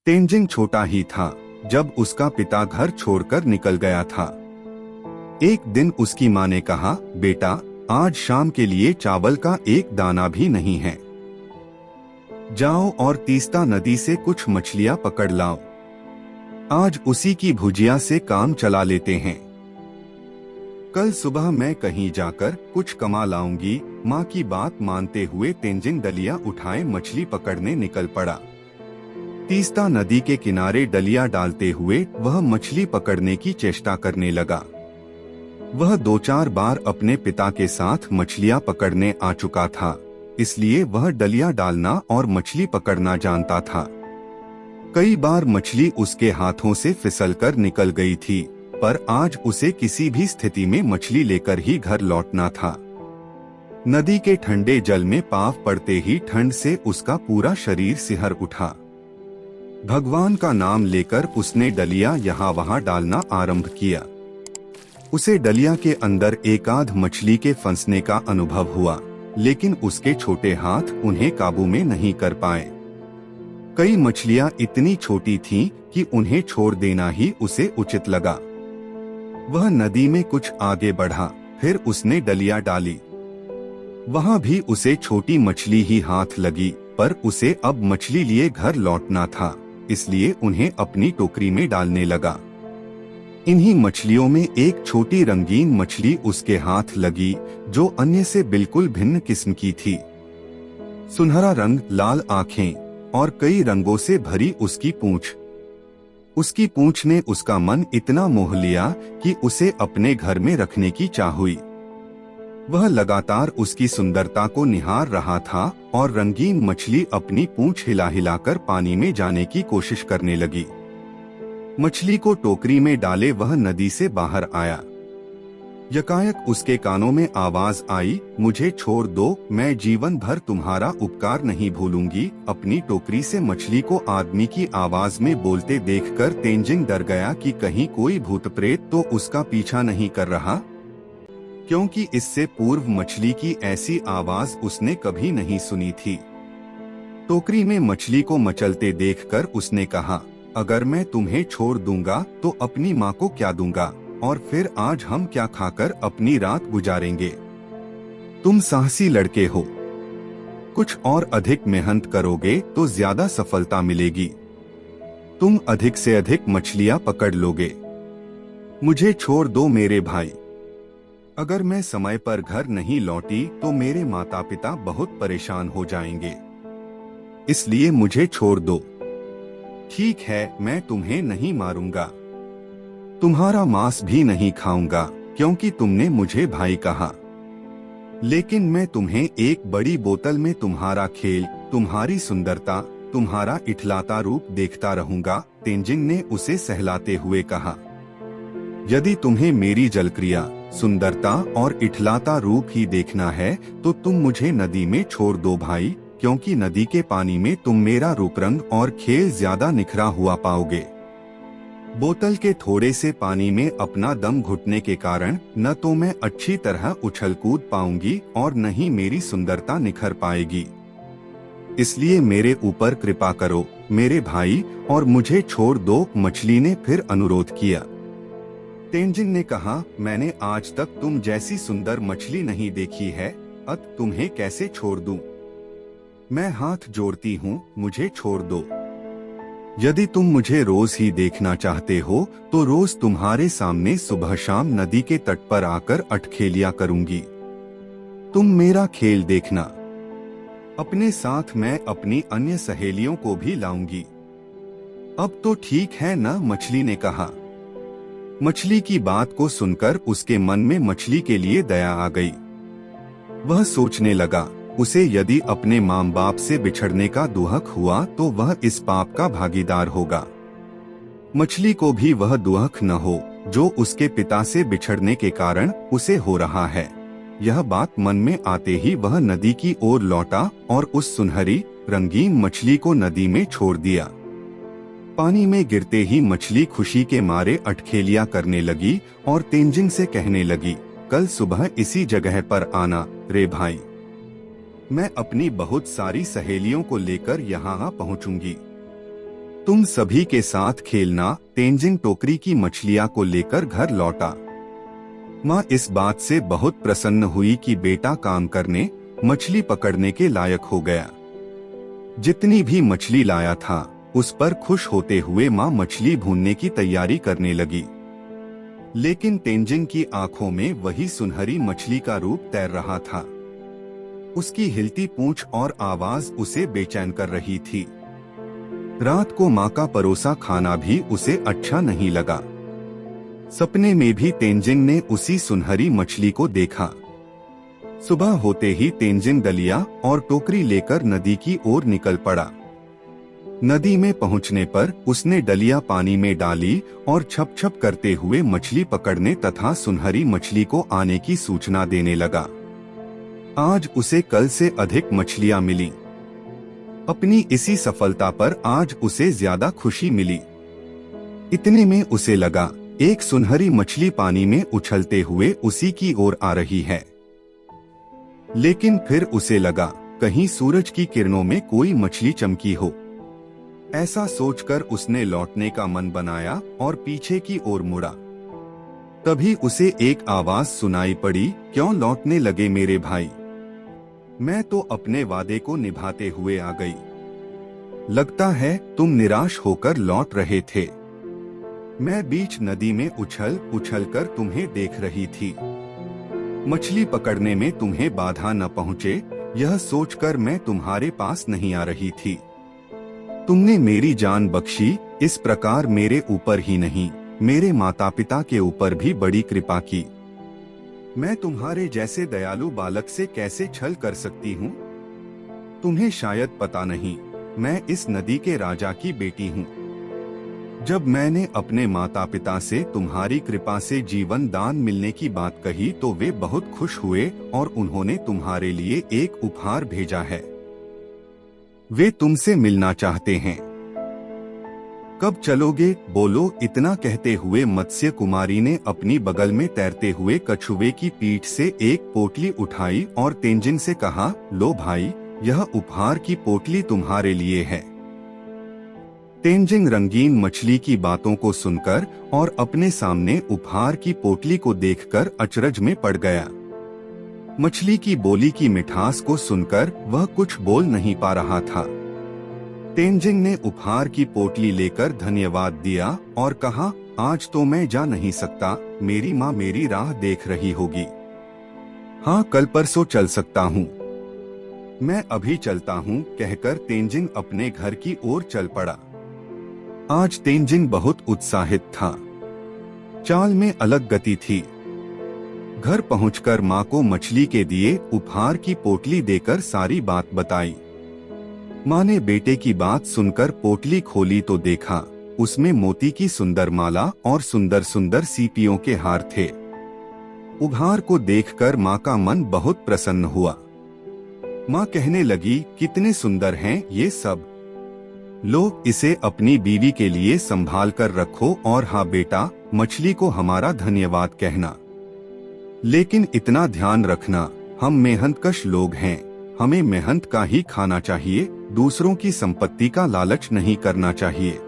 तेंजिंग छोटा ही था जब उसका पिता घर छोड़कर निकल गया था। एक दिन उसकी माँ ने कहा, बेटा, आज शाम के लिए चावल का एक दाना भी नहीं है। जाओ और तीस्ता नदी से कुछ मछलियाँ पकड़ लाओ। आज उसी की भुजिया से काम चला लेते हैं। कल सुबह मैं कहीं जाकर कुछ कमा लाऊंगी। माँ की बात मानते हुए तेंजिंग डलिया उठाए मछली पकड़ने निकल पड़ा। तीस्ता नदी के किनारे डलिया डालते हुए वह मछली पकड़ने की चेष्टा करने लगा। वह 2-4 बार अपने पिता के साथ मछलियां पकड़ने आ चुका था, इसलिए वह डलिया डालना और मछली पकड़ना जानता था। कई बार मछली उसके हाथों से फिसलकर निकल गई थी, पर आज उसे किसी भी स्थिति में मछली लेकर ही घर लौटना था। नदी के ठंडे जल में पाँव पड़ते ही ठंड से उसका पूरा शरीर सिहर उठा। भगवान का नाम लेकर उसने डलिया यहाँ वहाँ डालना आरंभ किया। उसे डलिया के अंदर एकाध मछली के फंसने का अनुभव हुआ, लेकिन उसके छोटे हाथ उन्हें काबू में नहीं कर पाए। कई मछलियां इतनी छोटी थीं कि उन्हें छोड़ देना ही उसे उचित लगा। वह नदी में कुछ आगे बढ़ा, फिर उसने डलिया डाली। वहां भी उसे छोटी मछली ही हाथ लगी, पर उसे अब मछली लिए घर लौटना था, इसलिए उन्हें अपनी टोकरी में डालने लगा। इन्हीं मछलियों में एक छोटी रंगीन मछली उसके हाथ लगी, जो अन्य से बिल्कुल भिन्न किस्म की थी। सुनहरा रंग, लाल आंखें और कई रंगों से भरी उसकी पूंछ। उसकी पूंछ ने उसका मन इतना मोह लिया कि उसे अपने घर में रखने की चाह हुई। वह लगातार उसकी सुंदरता को निहार रहा था और रंगीन मछली अपनी पूंछ हिला हिलाकर पानी में जाने की कोशिश करने लगी। मछली को टोकरी में डाले वह नदी से बाहर आया। यकायक उसके कानों में आवाज आई, मुझे छोड़ दो, मैं जीवन भर तुम्हारा उपकार नहीं भूलूंगी। अपनी टोकरी से मछली को आदमी की आवाज में बोलते देखकर तेंजिंग डर गया कि कहीं कोई भूत प्रेत तो उसका पीछा नहीं कर रहा, क्योंकि इससे पूर्व मछली की ऐसी आवाज उसने कभी नहीं सुनी थी। टोकरी में मछली को मचलते देखकर उसने कहा, अगर मैं तुम्हें छोड़ दूंगा तो अपनी माँ को क्या दूंगा, और फिर आज हम क्या खाकर अपनी रात गुजारेंगे। तुम साहसी लड़के हो, कुछ और अधिक मेहनत करोगे तो ज्यादा सफलता मिलेगी। तुम अधिक से अधिक मछलियां पकड़ लोगे। मुझे छोड़ दो मेरे भाई। अगर मैं समय पर घर नहीं लौटी तो मेरे माता पिता बहुत परेशान हो जाएंगे, इसलिए मुझे छोड़ दो। ठीक है, मैं तुम्हें नहीं मारूंगा, तुम्हारा मांस भी नहीं खाऊंगा, क्योंकि तुमने मुझे भाई कहा, लेकिन मैं तुम्हें एक बड़ी बोतल में तुम्हारा खेल, तुम्हारी सुंदरता, तुम्हारा इठलाता रूप देखता रहूंगा। तेंजिंग ने उसे सहलाते हुए कहा, यदि तुम्हें मेरी जलक्रिया, सुंदरता और इठलाता रूप ही देखना है तो तुम मुझे नदी में छोड़ दो भाई, क्योंकि नदी के पानी में तुम मेरा रूप रंग और खेल ज्यादा निखरा हुआ पाओगे। बोतल के थोड़े से पानी में अपना दम घुटने के कारण न तो मैं अच्छी तरह उछल कूद पाऊंगी और न ही मेरी सुंदरता निखर पाएगी। इसलिए मेरे ऊपर कृपा करो मेरे भाई और मुझे छोड़ दो। मछली ने फिर अनुरोध किया। तेंजिंग ने कहा, मैंने आज तक तुम जैसी सुंदर मछली नहीं देखी है, अत तुम्हें कैसे छोड़ दूं? मैं हाथ जोड़ती हूँ, मुझे छोड़ दो। यदि तुम मुझे रोज ही देखना चाहते हो तो रोज तुम्हारे सामने सुबह शाम नदी के तट पर आकर अटखेलिया करूंगी। तुम मेरा खेल देखना। अपने साथ मैं अपनी अन्य सहेलियों को भी लाऊंगी। अब तो ठीक है ना? मछली ने कहा। मछली की बात को सुनकर उसके मन में मछली के लिए दया आ गई। वह सोचने लगा, उसे यदि अपने माँ बाप से बिछड़ने का दुहक हुआ तो वह इस पाप का भागीदार होगा। मछली को भी वह दुहक न हो जो उसके पिता से बिछड़ने के कारण उसे हो रहा है। यह बात मन में आते ही वह नदी की ओर लौटा और उस सुनहरी रंगीन मछली को नदी में छोड़ दिया। पानी में गिरते ही मछली खुशी के मारे अटखेलियां करने लगी और तेंजिंग से कहने लगी, कल सुबह इसी जगह पर आना रे भाई। मैं अपनी बहुत सारी सहेलियों को लेकर यहाँ पहुँचूंगी। तुम सभी के साथ खेलना। तेंजिन टोकरी की मछलियाँ को लेकर घर लौटा। माँ इस बात से बहुत प्रसन्न हुई कि बेटा काम करने, मछली पकड़ने के लायक हो गया। जितनी भी मछली लाया था उस पर खुश होते हुए माँ मछली भूनने की तैयारी करने लगी। लेकिन तेंजिन की आंखों में वही सुनहरी मछली का रूप तैर रहा था। उसकी हिलती पूंछ और आवाज उसे बेचैन कर रही थी। रात को माँ का परोसा खाना भी उसे अच्छा नहीं लगा। सपने में भी तेंजिन ने उसी सुनहरी मछली को देखा। सुबह होते ही तेंजिन दलिया और टोकरी लेकर नदी की ओर निकल पड़ा। नदी में पहुंचने पर उसने डलिया पानी में डाली और छप छप करते हुए मछली पकड़ने तथा सुनहरी मछली को आने की सूचना देने लगा। आज उसे कल से अधिक मछलियां मिली। अपनी इसी सफलता पर आज उसे ज्यादा खुशी मिली। इतने में उसे लगा एक सुनहरी मछली पानी में उछलते हुए उसी की ओर आ रही है। लेकिन फिर उसे लगा कहीं सूरज की किरणों में कोई मछली चमकी हो। ऐसा सोचकर उसने लौटने का मन बनाया और पीछे की ओर मुड़ा। तभी उसे एक आवाज सुनाई पड़ी, क्यों लौटने लगे मेरे भाई? मैं तो अपने वादे को निभाते हुए आ गई। लगता है तुम निराश होकर लौट रहे थे। मैं बीच नदी में उछल उछल कर तुम्हें देख रही थी। मछली पकड़ने में तुम्हें बाधा न पहुँचे, यह सोचकर मैं तुम्हारे पास नहीं आ रही थी। तुमने मेरी जान बख्शी। इस प्रकार मेरे ऊपर ही नहीं, मेरे माता पिता के ऊपर भी बड़ी कृपा की। मैं तुम्हारे जैसे दयालु बालक से कैसे छल कर सकती हूँ? तुम्हें शायद पता नहीं, मैं इस नदी के राजा की बेटी हूँ। जब मैंने अपने माता पिता से तुम्हारी कृपा से जीवन दान मिलने की बात कही तो वे बहुत खुश हुए और उन्होंने तुम्हारे लिए एक उपहार भेजा है। वे तुमसे मिलना चाहते हैं। कब चलोगे? बोलो। इतना कहते हुए मत्स्य कुमारी ने अपनी बगल में तैरते हुए कछुवे की पीठ से एक पोटली उठाई और तेंजिन से कहा, लो भाई, यह उपहार की पोटली तुम्हारे लिए है। तेंजिन रंगीन मछली की बातों को सुनकर और अपने सामने उपहार की पोटली को देखकर अचरज में पड़ गया। मछली की बोली की मिठास को सुनकर वह कुछ बोल नहीं पा रहा था। तेंजिन ने उपहार की पोटली लेकर धन्यवाद दिया और कहा, आज तो मैं जा नहीं सकता, मेरी माँ मेरी राह देख रही होगी। हाँ, कल परसों चल सकता हूँ। मैं अभी चलता हूँ, कहकर तेंजिन अपने घर की ओर चल पड़ा। आज तेंजिन बहुत उत्साहित था। चाल में अलग गति थी। घर पहुंचकर माँ को मछली के दिए उपहार की पोटली देकर सारी बात बताई। माँ ने बेटे की बात सुनकर पोटली खोली तो देखा उसमें मोती की सुंदर माला और सुंदर सुंदर सीपियों के हार थे। उपहार को देखकर माँ का मन बहुत प्रसन्न हुआ। माँ कहने लगी, कितने सुंदर हैं ये सब। लो, इसे अपनी बीवी के लिए संभाल कर रखो और हाँ बेटा, मछली को हमारा धन्यवाद कहना। लेकिन इतना ध्यान रखना, हम मेहनतकश लोग हैं, हमें मेहनत का ही खाना चाहिए, दूसरों की संपत्ति का लालच नहीं करना चाहिए।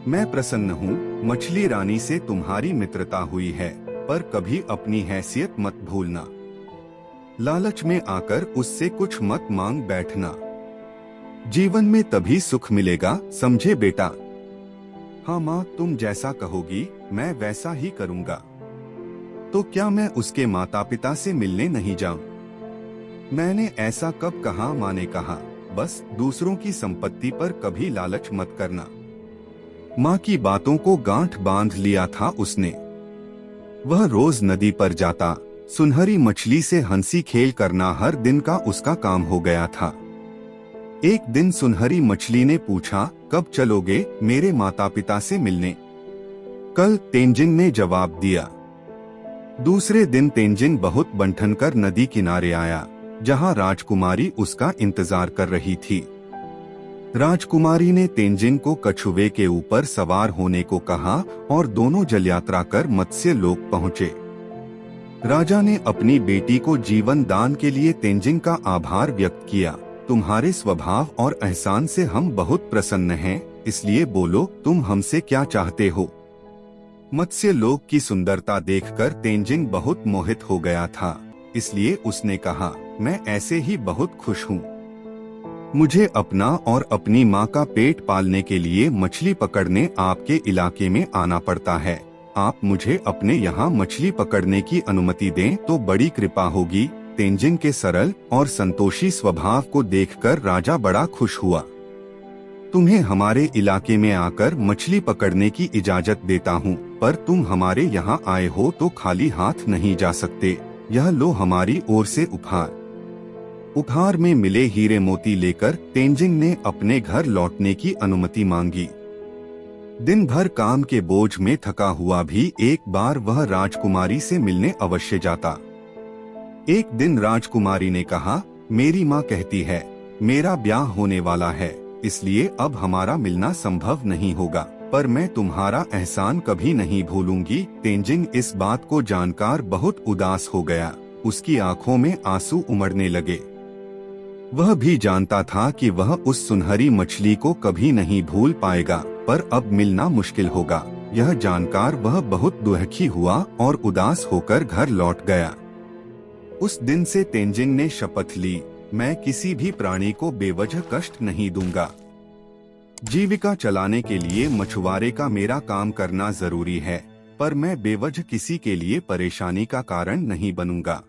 मैं प्रसन्न हूँ मछली रानी से तुम्हारी मित्रता हुई है, पर कभी अपनी हैसियत मत भूलना। लालच में आकर उससे कुछ मत मांग बैठना। जीवन में तभी सुख मिलेगा, समझे बेटा? हाँ माँ, तुम जैसा कहोगी मैं वैसा ही करूँगा। तो क्या मैं उसके माता पिता से मिलने नहीं जाऊँ? मैंने ऐसा कब कहा? माँ ने कहा, बस दूसरों की संपत्ति पर कभी लालच मत करना। माँ की बातों को गांठ बांध लिया था उसने। वह रोज नदी पर जाता, सुनहरी मछली से हंसी खेल करना हर दिन का उसका काम हो गया था। एक दिन सुनहरी मछली ने पूछा, कब चलोगे मेरे माता पिता से मिलने? कल, तेंजिन ने जवाब दिया। दूसरे दिन तेंजिन बहुत बंठन कर नदी किनारे आया, जहां राजकुमारी उसका इंतजार कर रही थी। राजकुमारी ने तेंजिन को कछुवे के ऊपर सवार होने को कहा और दोनों जल यात्रा कर मत्स्य लोक पहुँचे। राजा ने अपनी बेटी को जीवन दान के लिए तेंजिन का आभार व्यक्त किया। तुम्हारे स्वभाव और एहसान से हम बहुत प्रसन्न हैं, इसलिए बोलो तुम हमसे क्या चाहते हो। मत्स्य लोक की सुंदरता देखकर तेंजिंग बहुत मोहित हो गया था, इसलिए उसने कहा, मैं ऐसे ही बहुत खुश हूँ। मुझे अपना और अपनी माँ का पेट पालने के लिए मछली पकड़ने आपके इलाके में आना पड़ता है। आप मुझे अपने यहाँ मछली पकड़ने की अनुमति दें तो बड़ी कृपा होगी। तेंजिंग के सरल और संतोषी स्वभाव को देखकर राजा बड़ा खुश हुआ। तुम्हें हमारे इलाके में आकर मछली पकड़ने की इजाजत देता हूँ, पर तुम हमारे यहाँ आए हो तो खाली हाथ नहीं जा सकते। यह लो हमारी ओर से उपहार। उपहार में मिले हीरे मोती लेकर तेंजिंग ने अपने घर लौटने की अनुमति मांगी। दिन भर काम के बोझ में थका हुआ भी एक बार वह राजकुमारी से मिलने अवश्य जाता। एक दिन राजकुमारी ने कहा, मेरी माँ कहती है मेरा ब्याह होने वाला है, इसलिए अब हमारा मिलना संभव नहीं होगा, पर मैं तुम्हारा एहसान कभी नहीं भूलूंगी। तेंजिंग इस बात को जानकर बहुत उदास हो गया। उसकी आंखों में आंसू उमड़ने लगे। वह भी जानता था कि वह उस सुनहरी मछली को कभी नहीं भूल पाएगा, पर अब मिलना मुश्किल होगा। यह जानकर वह बहुत दुखी हुआ और उदास होकर घर लौट गया। उस दिन से तेंजिंग ने शपथ ली, मैं किसी भी प्राणी को बेवजह कष्ट नहीं दूंगा। जीविका चलाने के लिए मछुआरे का मेरा काम करना जरूरी है, पर मैं बेवजह किसी के लिए परेशानी का कारण नहीं बनूंगा।